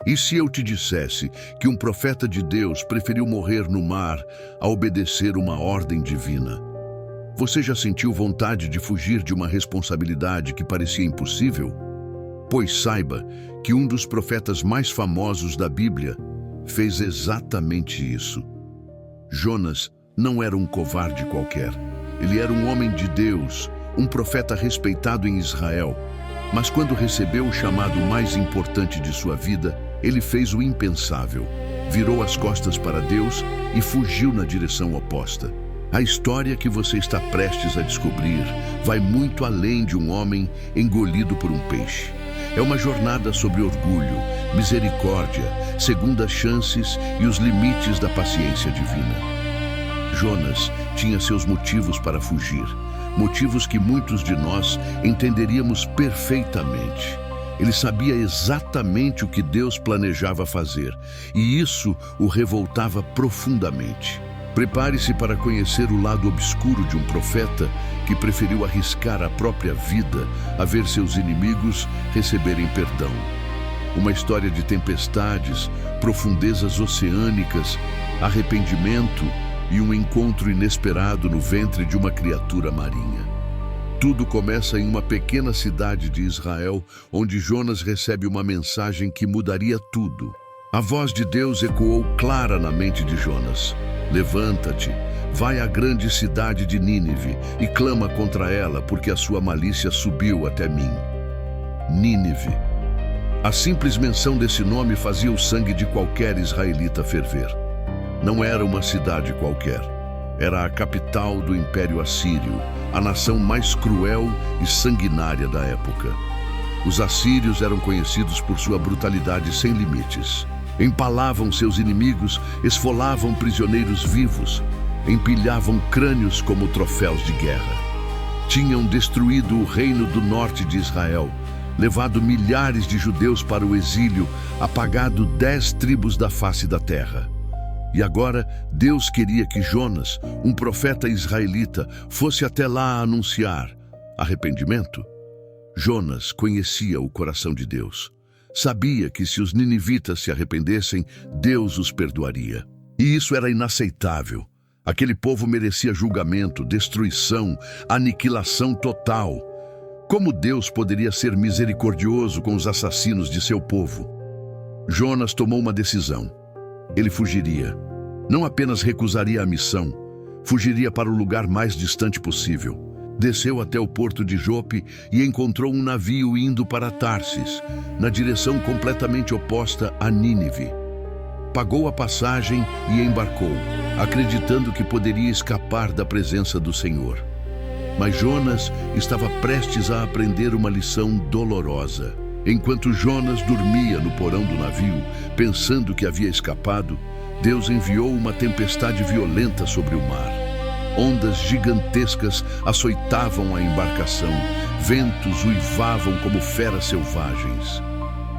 E se eu te dissesse que um profeta de Deus preferiu morrer no mar a obedecer uma ordem divina? Você já sentiu vontade de fugir de uma responsabilidade que parecia impossível? Pois saiba que um dos profetas mais famosos da Bíblia fez exatamente isso. Jonas não era um covarde qualquer. Ele era um homem de Deus, um profeta respeitado em Israel. Mas quando recebeu o chamado mais importante de sua vida, ele fez o impensável. Virou as costas para Deus e fugiu na direção oposta. A história que você está prestes a descobrir vai muito além de um homem engolido por um peixe. É uma jornada sobre orgulho, misericórdia, segundas chances e os limites da paciência divina. Jonas tinha seus motivos para fugir, motivos que muitos de nós entenderíamos perfeitamente. Ele sabia exatamente o que Deus planejava fazer, e isso o revoltava profundamente. Prepare-se para conhecer o lado obscuro de um profeta que preferiu arriscar a própria vida a ver seus inimigos receberem perdão. Uma história de tempestades, profundezas oceânicas, arrependimento e um encontro inesperado no ventre de uma criatura marinha. Tudo começa em uma pequena cidade de Israel, onde Jonas recebe uma mensagem que mudaria tudo. A voz de Deus ecoou clara na mente de Jonas. Levanta-te, vai à grande cidade de Nínive e clama contra ela, porque a sua malícia subiu até mim. Nínive. A simples menção desse nome fazia o sangue de qualquer israelita ferver. Não era uma cidade qualquer. Era a capital do Império Assírio, a nação mais cruel e sanguinária da época. Os assírios eram conhecidos por sua brutalidade sem limites. Empalavam seus inimigos, esfolavam prisioneiros vivos, empilhavam crânios como troféus de guerra. Tinham destruído o reino do norte de Israel, levado milhares de judeus para o exílio, apagado 10 tribos da face da terra. E agora, Deus queria que Jonas, um profeta israelita, fosse até lá anunciar arrependimento. Jonas conhecia o coração de Deus. Sabia que se os ninivitas se arrependessem, Deus os perdoaria. E isso era inaceitável. Aquele povo merecia julgamento, destruição, aniquilação total. Como Deus poderia ser misericordioso com os assassinos de seu povo? Jonas tomou uma decisão. Ele fugiria. Não apenas recusaria a missão, fugiria para o lugar mais distante possível. Desceu até o porto de Jope e encontrou um navio indo para Tarsis, na direção completamente oposta a Nínive. Pagou a passagem e embarcou, acreditando que poderia escapar da presença do Senhor. Mas Jonas estava prestes a aprender uma lição dolorosa. Enquanto Jonas dormia no porão do navio, pensando que havia escapado, Deus enviou uma tempestade violenta sobre o mar. Ondas gigantescas açoitavam a embarcação, ventos uivavam como feras selvagens.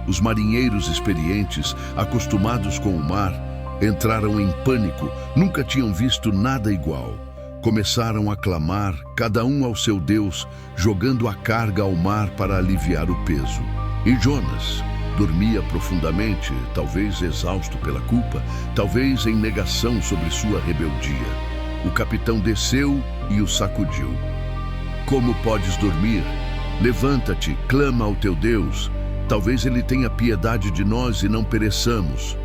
Os marinheiros experientes, acostumados com o mar, entraram em pânico, nunca tinham visto nada igual. Começaram a clamar, cada um ao seu Deus, jogando a carga ao mar para aliviar o peso. E Jonas dormia profundamente, talvez exausto pela culpa, talvez em negação sobre sua rebeldia. O capitão desceu e o sacudiu. Como podes dormir? Levanta-te, clama ao teu Deus. Talvez ele tenha piedade de nós e não pereçamos.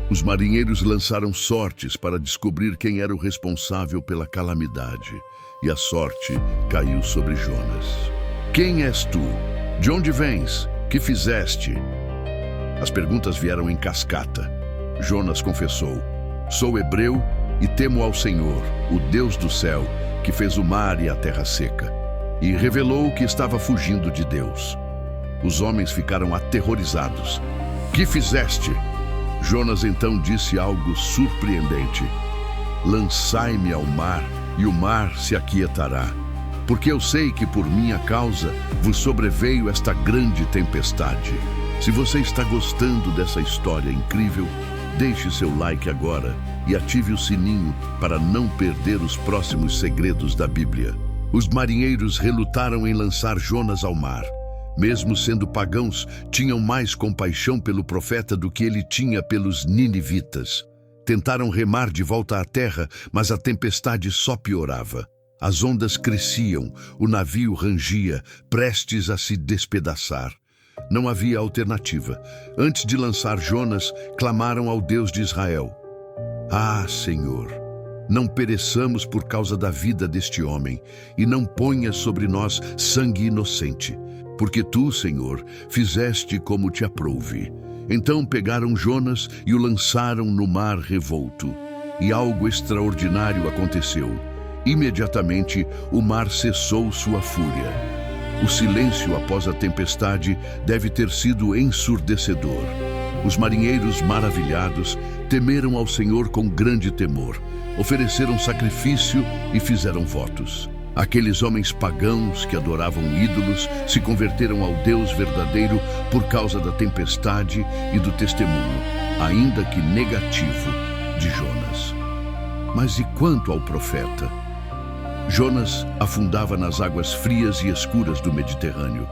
Os marinheiros lançaram sortes para descobrir quem era o responsável pela calamidade. E a sorte caiu sobre Jonas. Quem és tu? De onde vens? Que fizeste? As perguntas vieram em cascata. Jonas confessou: sou hebreu e temo ao Senhor, o Deus do céu, que fez o mar e a terra seca. E revelou que estava fugindo de Deus. Os homens ficaram aterrorizados. Que fizeste? Jonas então disse algo surpreendente: lançai-me ao mar, e o mar se aquietará. Porque eu sei que por minha causa vos sobreveio esta grande tempestade. Se você está gostando dessa história incrível, deixe seu like agora e ative o sininho para não perder os próximos segredos da Bíblia. Os marinheiros relutaram em lançar Jonas ao mar, Mesmo sendo pagãos, tinham mais compaixão pelo profeta do que ele tinha pelos ninivitas. Tentaram remar de volta à terra, mas a tempestade só piorava. As ondas cresciam, o navio rangia, prestes a se despedaçar. Não havia alternativa. Antes de lançar Jonas, clamaram ao Deus de Israel: "Ah, Senhor, não pereçamos por causa da vida deste homem, e não ponha sobre nós sangue inocente, porque tu, Senhor, fizeste como te aprouve." Então pegaram Jonas e o lançaram no mar revolto. E algo extraordinário aconteceu. Imediatamente, o mar cessou sua fúria. O silêncio após a tempestade deve ter sido ensurdecedor. Os marinheiros maravilhados temeram ao Senhor com grande temor, ofereceram sacrifício e fizeram votos. Aqueles homens pagãos que adoravam ídolos se converteram ao Deus verdadeiro por causa da tempestade e do testemunho, ainda que negativo, de Jonas. Mas e quanto ao profeta? Jonas afundava nas águas frias e escuras do Mediterrâneo.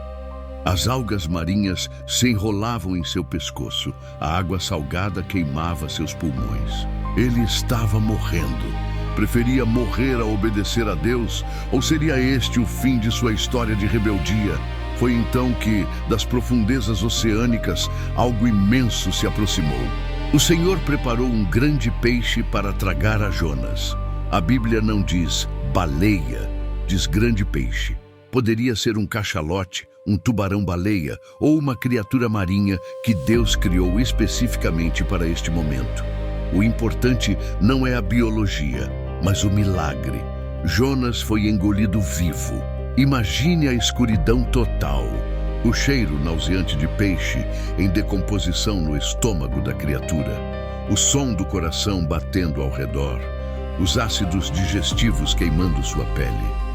As algas marinhas se enrolavam em seu pescoço, a água salgada queimava seus pulmões. Ele estava morrendo. Preferia morrer a obedecer a Deus, ou seria este o fim de sua história de rebeldia? Foi então que, das profundezas oceânicas, algo imenso se aproximou. O Senhor preparou um grande peixe para tragar a Jonas. A Bíblia não diz baleia, diz grande peixe. Poderia ser um cachalote, um tubarão-baleia ou uma criatura marinha que Deus criou especificamente para este momento. O importante não é a biologia, mas o milagre. Jonas foi engolido vivo. Imagine a escuridão total, o cheiro nauseante de peixe em decomposição no estômago da criatura, o som do coração batendo ao redor, os ácidos digestivos queimando sua pele.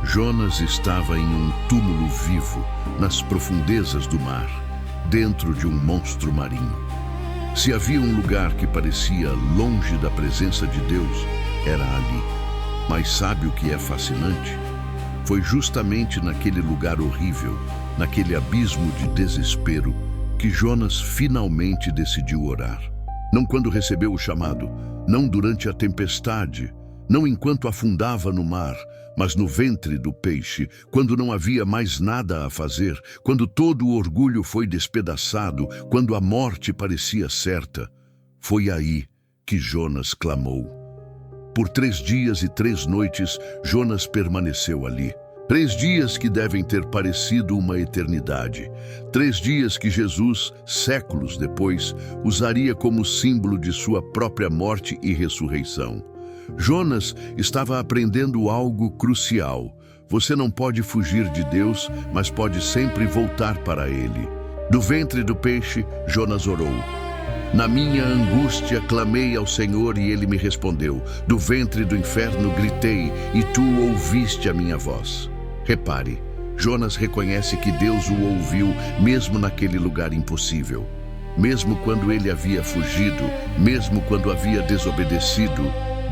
Jonas estava em um túmulo vivo, nas profundezas do mar, dentro de um monstro marinho. Se havia um lugar que parecia longe da presença de Deus, era ali. Mas sabe o que é fascinante? Foi justamente naquele lugar horrível, naquele abismo de desespero, que Jonas finalmente decidiu orar. Não quando recebeu o chamado, não durante a tempestade, não enquanto afundava no mar, mas no ventre do peixe, quando não havia mais nada a fazer, quando todo o orgulho foi despedaçado, quando a morte parecia certa. Foi aí que Jonas clamou. Por 3 dias e 3 noites, Jonas permaneceu ali. 3 dias que devem ter parecido uma eternidade. 3 dias que Jesus, séculos depois, usaria como símbolo de sua própria morte e ressurreição. Jonas estava aprendendo algo crucial. Você não pode fugir de Deus, mas pode sempre voltar para Ele. Do ventre do peixe, Jonas orou. Na minha angústia clamei ao Senhor e Ele me respondeu. Do ventre do inferno gritei e tu ouviste a minha voz. Repare, Jonas reconhece que Deus o ouviu mesmo naquele lugar impossível. Mesmo quando ele havia fugido, mesmo quando havia desobedecido,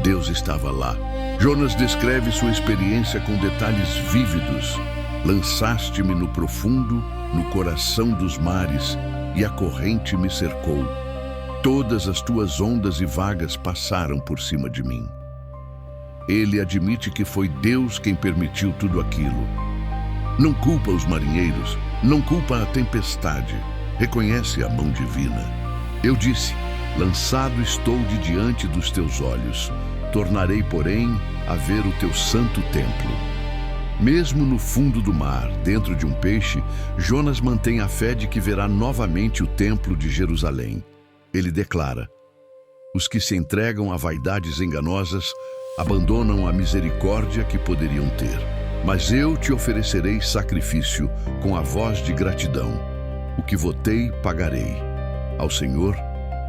Deus estava lá. Jonas descreve sua experiência com detalhes vívidos. Lançaste-me no profundo, no coração dos mares, e a corrente me cercou. Todas as tuas ondas e vagas passaram por cima de mim. Ele admite que foi Deus quem permitiu tudo aquilo. Não culpa os marinheiros, não culpa a tempestade. Reconhece a mão divina. Eu disse, lançado estou de diante dos teus olhos. Tornarei, porém, a ver o teu santo templo. Mesmo no fundo do mar, dentro de um peixe, Jonas mantém a fé de que verá novamente o templo de Jerusalém. Ele declara: os que se entregam a vaidades enganosas abandonam a misericórdia que poderiam ter. Mas eu te oferecerei sacrifício com a voz de gratidão. O que votei, pagarei. Ao Senhor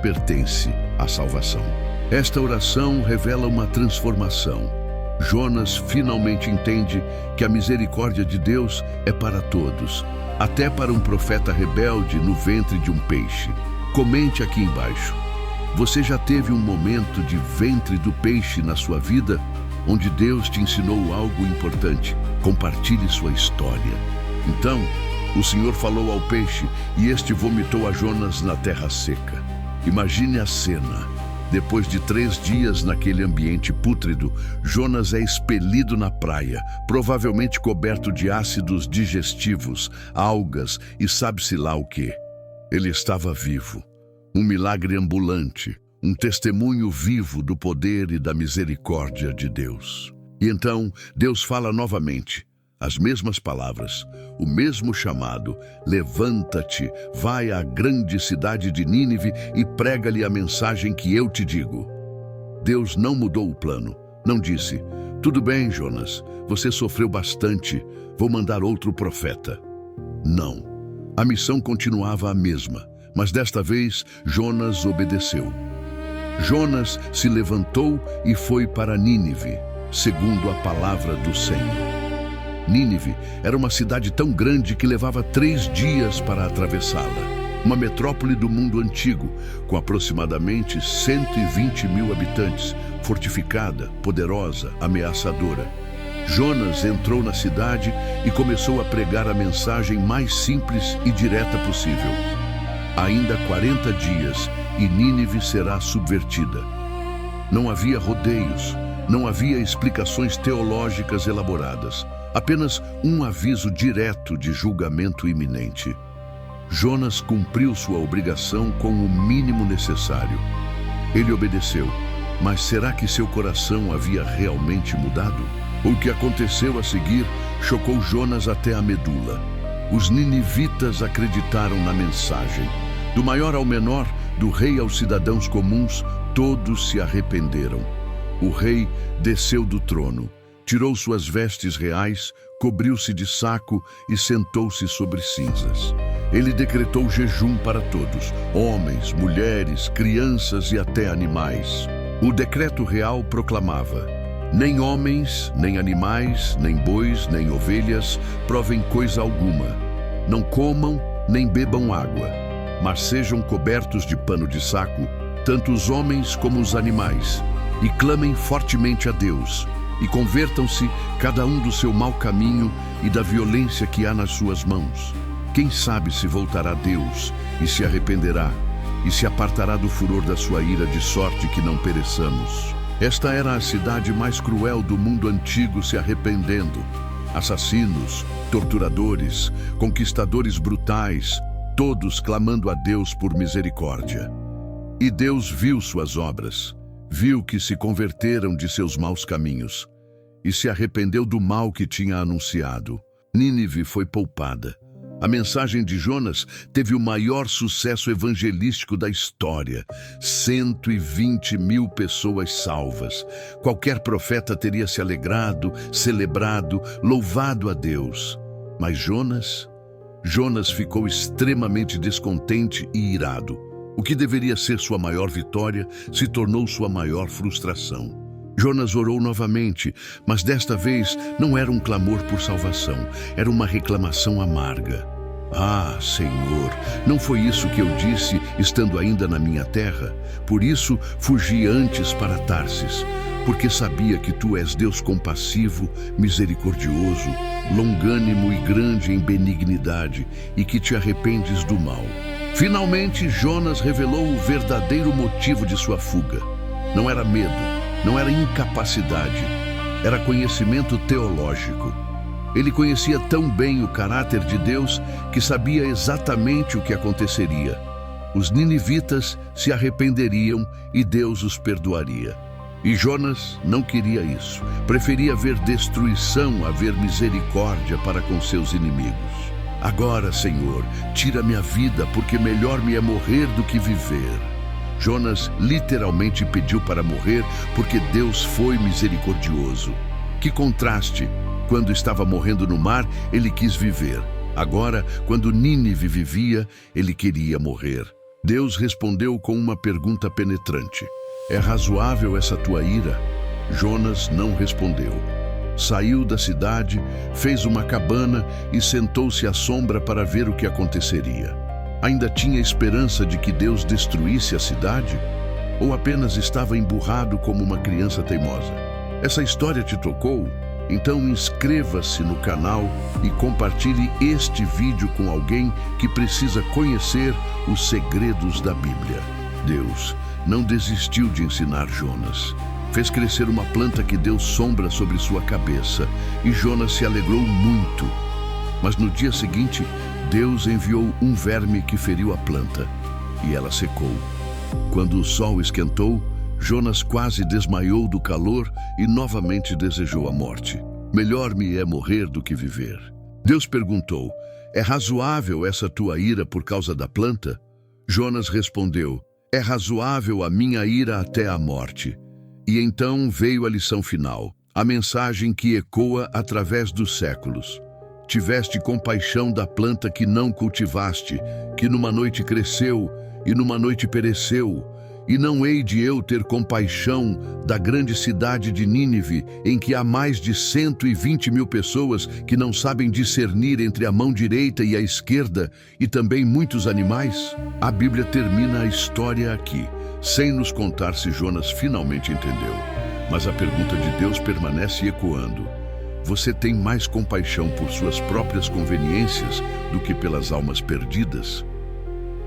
pertence a salvação. Esta oração revela uma transformação. Jonas finalmente entende que a misericórdia de Deus é para todos, até para um profeta rebelde no ventre de um peixe. Comente aqui embaixo. Você já teve um momento de ventre do peixe na sua vida, onde Deus te ensinou algo importante? Compartilhe sua história. Então, O Senhor falou ao peixe e este vomitou a Jonas na terra seca. Imagine a cena. Depois de 3 dias naquele ambiente pútrido, Jonas é expelido na praia, provavelmente coberto de ácidos digestivos, algas e sabe-se lá o quê. Ele estava vivo. Um milagre ambulante, um testemunho vivo do poder e da misericórdia de Deus. E então, Deus fala novamente. As mesmas palavras, o mesmo chamado: levanta-te, vai à grande cidade de Nínive e prega-lhe a mensagem que eu te digo. Deus não mudou o plano, não disse: tudo bem, Jonas, você sofreu bastante, vou mandar outro profeta. Não, a missão continuava a mesma, mas desta vez Jonas obedeceu. Jonas se levantou e foi para Nínive, segundo a palavra do Senhor. Nínive era uma cidade tão grande que levava 3 dias para atravessá-la. Uma metrópole do mundo antigo, com aproximadamente 120 mil habitantes, fortificada, poderosa, ameaçadora. Jonas entrou na cidade e começou a pregar a mensagem mais simples e direta possível. Ainda 40 dias e Nínive será subvertida. Não havia rodeios, não havia explicações teológicas elaboradas. Apenas um aviso direto de julgamento iminente. Jonas cumpriu sua obrigação com o mínimo necessário. Ele obedeceu, mas será que seu coração havia realmente mudado? O que aconteceu a seguir chocou Jonas até a medula. Os ninivitas acreditaram na mensagem. Do maior ao menor, do rei aos cidadãos comuns, todos se arrependeram. O rei desceu do trono. Tirou suas vestes reais, cobriu-se de saco e sentou-se sobre cinzas. Ele decretou jejum para todos, homens, mulheres, crianças e até animais. O decreto real proclamava: nem homens, nem animais, nem bois, nem ovelhas provem coisa alguma. Não comam, nem bebam água, mas sejam cobertos de pano de saco, tanto os homens como os animais, e clamem fortemente a Deus. E convertam-se cada um do seu mau caminho e da violência que há nas suas mãos. Quem sabe se voltará a Deus e se arrependerá, e se apartará do furor da sua ira, de sorte que não pereçamos. Esta era a cidade mais cruel do mundo antigo se arrependendo. Assassinos, torturadores, conquistadores brutais, todos clamando a Deus por misericórdia. E Deus viu suas obras. Viu que se converteram de seus maus caminhos e se arrependeu do mal que tinha anunciado. Nínive foi poupada. A mensagem de Jonas teve o maior sucesso evangelístico da história. 120 mil pessoas salvas. Qualquer profeta teria se alegrado, celebrado, louvado a Deus. Mas Jonas ficou extremamente descontente e irado. O que deveria ser sua maior vitória se tornou sua maior frustração. Jonas orou novamente, mas desta vez não era um clamor por salvação, era uma reclamação amarga. Ah, Senhor, não foi isso que eu disse estando ainda na minha terra? Por isso fugi antes para Tarsis, porque sabia que tu és Deus compassivo, misericordioso, longânimo e grande em benignidade, e que te arrependes do mal. Finalmente, Jonas revelou o verdadeiro motivo de sua fuga. Não era medo, não era incapacidade, era conhecimento teológico. Ele conhecia tão bem o caráter de Deus que sabia exatamente o que aconteceria. Os ninivitas se arrependeriam e Deus os perdoaria. E Jonas não queria isso. Preferia ver destruição a ver misericórdia para com seus inimigos. Agora, Senhor, tira minha vida, porque melhor me é morrer do que viver. Jonas literalmente pediu para morrer porque Deus foi misericordioso. Que contraste! Quando estava morrendo no mar, ele quis viver. Agora, quando Nínive vivia, ele queria morrer. Deus respondeu com uma pergunta penetrante: é razoável essa tua ira? Jonas não respondeu. Saiu da cidade, fez uma cabana e sentou-se à sombra para ver o que aconteceria. Ainda tinha esperança de que Deus destruísse a cidade? Ou apenas estava emburrado como uma criança teimosa? Essa história te tocou? Então inscreva-se no canal e compartilhe este vídeo com alguém que precisa conhecer os segredos da Bíblia. Deus não desistiu de ensinar Jonas. Fez crescer uma planta que deu sombra sobre sua cabeça, e Jonas se alegrou muito. Mas no dia seguinte, Deus enviou um verme que feriu a planta, e ela secou. Quando o sol esquentou, Jonas quase desmaiou do calor e novamente desejou a morte. Melhor me é morrer do que viver. Deus perguntou: é razoável essa tua ira por causa da planta? Jonas respondeu: é razoável a minha ira até a morte. E então veio a lição final, a mensagem que ecoa através dos séculos. Tiveste compaixão da planta que não cultivaste, que numa noite cresceu e numa noite pereceu. E não hei de eu ter compaixão da grande cidade de Nínive, em que há mais de 120 mil pessoas que não sabem discernir entre a mão direita e a esquerda, e também muitos animais? A Bíblia termina a história aqui, sem nos contar se Jonas finalmente entendeu. Mas a pergunta de Deus permanece ecoando. Você tem mais compaixão por suas próprias conveniências do que pelas almas perdidas?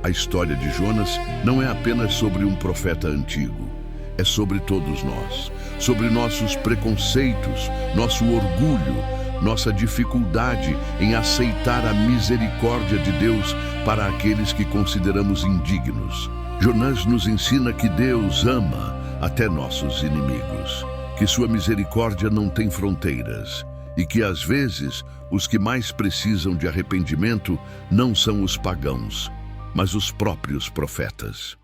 A história de Jonas não é apenas sobre um profeta antigo. É sobre todos nós, sobre nossos preconceitos, nosso orgulho, nossa dificuldade em aceitar a misericórdia de Deus para aqueles que consideramos indignos. Jonas nos ensina que Deus ama até nossos inimigos, que sua misericórdia não tem fronteiras e que, às vezes, os que mais precisam de arrependimento não são os pagãos, mas os próprios profetas.